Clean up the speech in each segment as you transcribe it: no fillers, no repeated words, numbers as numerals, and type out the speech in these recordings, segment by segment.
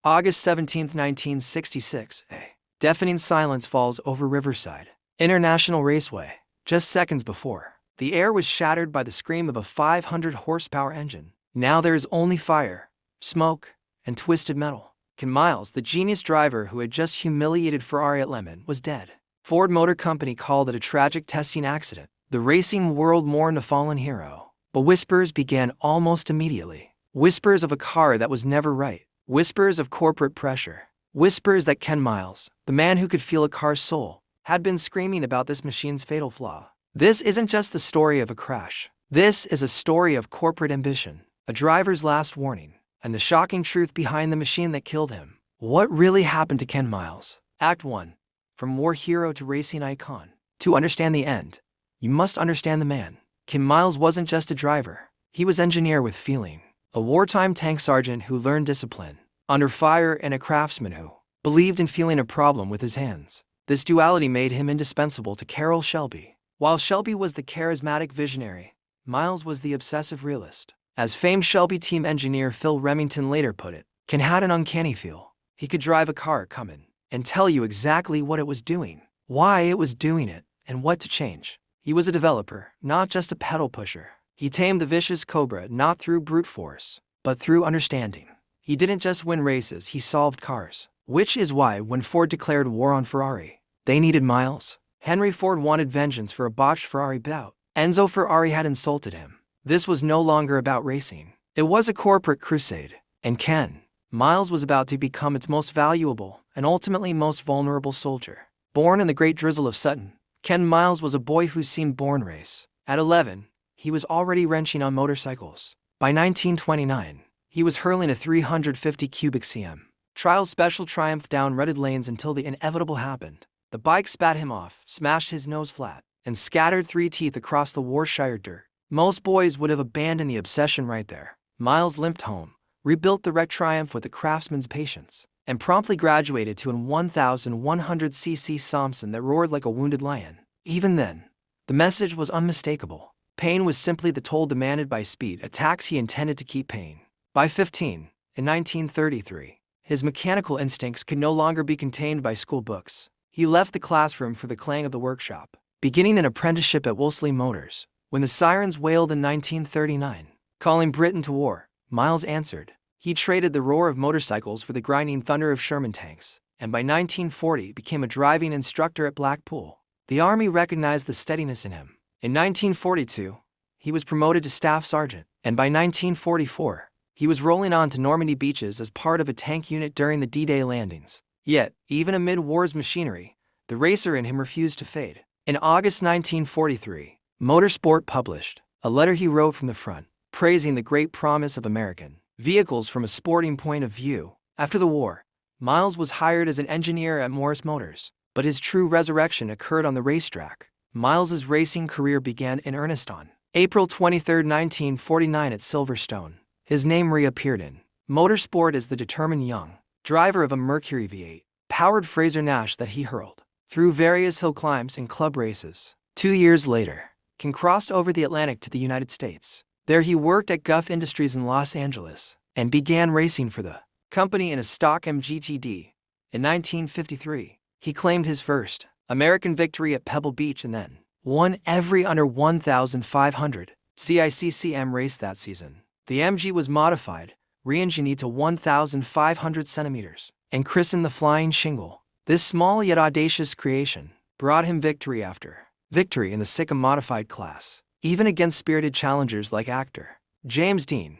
August 17, 1966, a deafening silence falls over Riverside International Raceway. Just seconds before, the air was shattered by the scream of a 500-horsepower engine. Now there is only fire, smoke, and twisted metal. Ken Miles, the genius driver who had just humiliated Ferrari at Le Mans, was dead. Ford Motor Company called it a tragic testing accident. The racing world mourned a fallen hero. But whispers began almost immediately. Whispers of a car that was never right. Whispers of corporate pressure. Whispers that Ken Miles, the man who could feel a car's soul, had been screaming about this machine's fatal flaw. This isn't just the story of a crash. This is a story of corporate ambition, a driver's last warning, and the shocking truth behind the machine that killed him. What really happened to Ken Miles? Act 1. From war hero to racing icon. To understand the end, you must understand the man. Ken Miles wasn't just a driver. He was engineer with feeling. A wartime tank sergeant who learned discipline under fire and a craftsman who believed in feeling a problem with his hands. This duality made him indispensable to Carroll Shelby. While Shelby was the charismatic visionary, Miles was the obsessive realist. As famed Shelby team engineer Phil Remington later put it, Ken had an uncanny feel. He could drive a car come in and tell you exactly what it was doing, why it was doing it, and what to change. He was a developer, not just a pedal pusher. He tamed the vicious cobra not through brute force, but through understanding. He didn't just win races, he solved cars. Which is why when Ford declared war on Ferrari, they needed Miles. Henry Ford wanted vengeance for a botched Ferrari bout. Enzo Ferrari had insulted him. This was no longer about racing. It was a corporate crusade. And Ken Miles was about to become its most valuable and ultimately most vulnerable soldier. Born in the great drizzle of Sutton, Ken Miles was a boy who seemed born race. At 11, he was already wrenching on motorcycles. By 1929, he was hurling a 350 cubic cm trial special Triumph down rutted lanes until the inevitable happened. The bike spat him off, smashed his nose flat, and scattered 3 teeth across the Warshire dirt. Most boys would have abandoned the obsession right there. Miles limped home, rebuilt the wrecked Triumph with a craftsman's patience, and promptly graduated to an 1,100cc Samson that roared like a wounded lion. Even then, the message was unmistakable. Pain was simply the toll demanded by speed, a tax he intended to keep paying. By 15, in 1933, his mechanical instincts could no longer be contained by school books. He left the classroom for the clang of the workshop, beginning an apprenticeship at Wolseley Motors. When the sirens wailed in 1939, calling Britain to war, Miles answered. He traded the roar of motorcycles for the grinding thunder of Sherman tanks, and by 1940 became a driving instructor at Blackpool. The Army recognized the steadiness in him. In 1942, he was promoted to staff sergeant, and by 1944, he was rolling on to Normandy beaches as part of a tank unit during the D-Day landings. Yet, even amid war's machinery, the racer in him refused to fade. In August 1943, Motorsport published a letter he wrote from the front, praising the great promise of American vehicles from a sporting point of view. After the war, Miles was hired as an engineer at Morris Motors, but his true resurrection occurred on the racetrack. Miles's racing career began in earnest on April 23, 1949 at Silverstone. His name reappeared in Motorsport as the determined young driver of a Mercury V8 powered Fraser Nash that he hurled through various hill climbs and club races. 2 years later, Ken crossed over the Atlantic to the United States. There he worked at Guff Industries in Los Angeles and began racing for the company in a stock MGTD. In 1953, he claimed his first American victory at Pebble Beach and then won every under 1,500 CICCM race that season. The MG was modified, re-engined to 1,500 centimeters, and christened the Flying Shingle. This small yet audacious creation brought him victory after victory in the SICA modified class, even against spirited challengers like actor James Dean.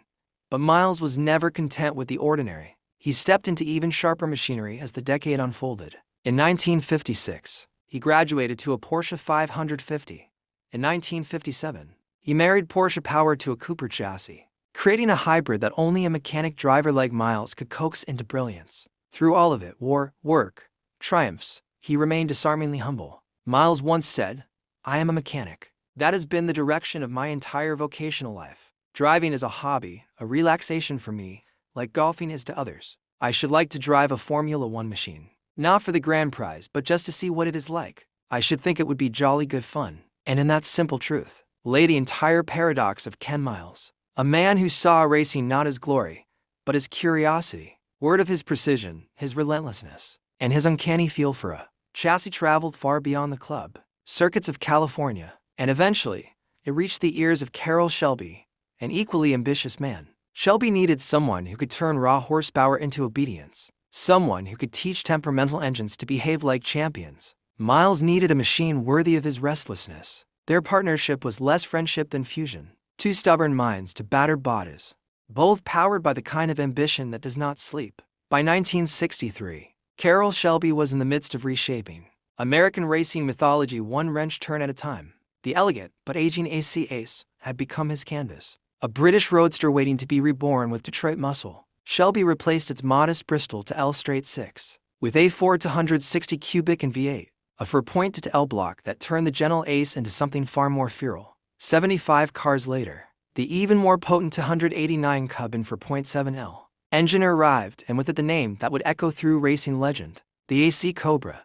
But Miles was never content with the ordinary. He stepped into even sharper machinery as the decade unfolded. In 1956, he graduated to a Porsche 550. In 1957, he married Porsche power to a Cooper chassis, creating a hybrid that only a mechanic driver like Miles could coax into brilliance. Through all of it, war, work, triumphs, he remained disarmingly humble. Miles once said, "I am a mechanic. That has been the direction of my entire vocational life. Driving is a hobby, a relaxation for me, like golfing is to others. I should like to drive a Formula One machine. Not for the grand prize, but just to see what it is like. I should think it would be jolly good fun." And in that simple truth lay the entire paradox of Ken Miles. A man who saw racing not as glory, but as curiosity. Word of his precision, his relentlessness, and his uncanny feel for a chassis traveled far beyond the club circuits of California, and eventually, it reached the ears of Carroll Shelby, an equally ambitious man. Shelby needed someone who could turn raw horsepower into obedience, someone who could teach temperamental engines to behave like champions. Miles needed a machine worthy of his restlessness. Their partnership was less friendship than fusion. Two stubborn minds to battered bodies, both powered by the kind of ambition that does not sleep. By 1963, Carroll Shelby was in the midst of reshaping American racing mythology one wrench turn at a time. The elegant but aging AC Ace had become his canvas, a British roadster waiting to be reborn with Detroit muscle. Shelby replaced its modest Bristol to L straight 6, with A4 to 160 cubic and V8, a 4-point to L block that turned the gentle Ace into something far more feral. 75 cars later, the even more potent 189 Cub in 4.7L engine arrived, and with it the name that would echo through racing legend, the AC Cobra.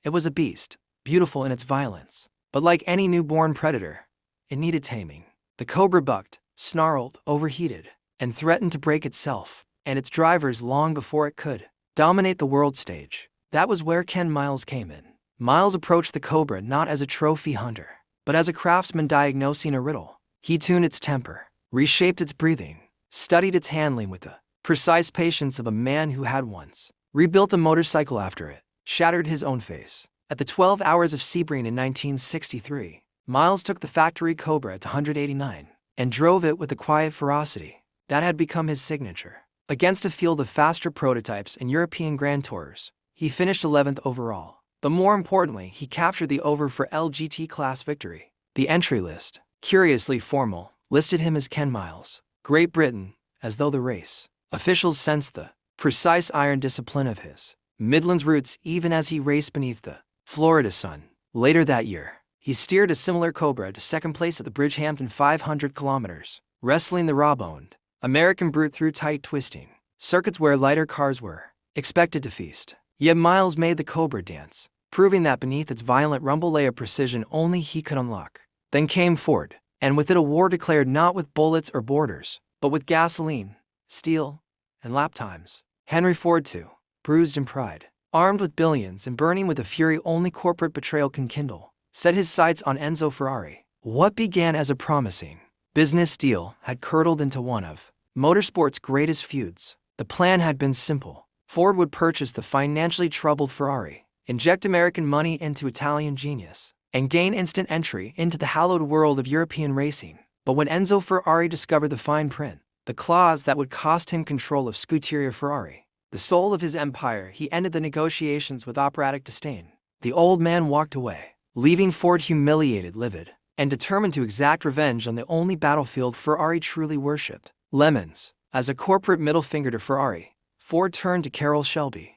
It was a beast, beautiful in its violence, but like any newborn predator, it needed taming. The Cobra bucked, snarled, overheated, and threatened to break itself and its drivers long before it could dominate the world stage. That was where Ken Miles came in. Miles approached the Cobra not as a trophy hunter, but as a craftsman diagnosing a riddle. He tuned its temper, reshaped its breathing, studied its handling with the precise patience of a man who had once rebuilt a motorcycle after it shattered his own face. At the 12 Hours of Sebring in 1963, Miles took the factory Cobra to 189 and drove it with a quiet ferocity that had become his signature. Against a field of faster prototypes and European Grand Tours, he finished 11th overall. But more importantly, he captured the over for LGT class victory. The entry list, curiously formal, listed him as Ken Miles, Great Britain, as though the race officials sensed the precise iron discipline of his Midlands roots even as he raced beneath the Florida sun. Later that year, he steered a similar Cobra to second place at the Bridgehampton 500 kilometers, wrestling the raw-boned American brute through tight twisting circuits where lighter cars were expected to feast. Yet Miles made the Cobra dance, proving that beneath its violent rumble lay a precision only he could unlock. Then came Ford, and with it a war declared not with bullets or borders, but with gasoline, steel, and lap times. Henry Ford too, bruised in pride, armed with billions and burning with a fury only corporate betrayal can kindle, set his sights on Enzo Ferrari. What began as a promising business deal had curdled into one of motorsport's greatest feuds. The plan had been simple. Ford would purchase the financially troubled Ferrari, inject American money into Italian genius, and gain instant entry into the hallowed world of European racing. But when Enzo Ferrari discovered the fine print, the clause that would cost him control of Scuderia Ferrari, the soul of his empire, he ended the negotiations with operatic disdain. The old man walked away, leaving Ford humiliated, livid, and determined to exact revenge on the only battlefield Ferrari truly worshipped, lemons. As a corporate middle finger to Ferrari, Ford turned to Carroll Shelby,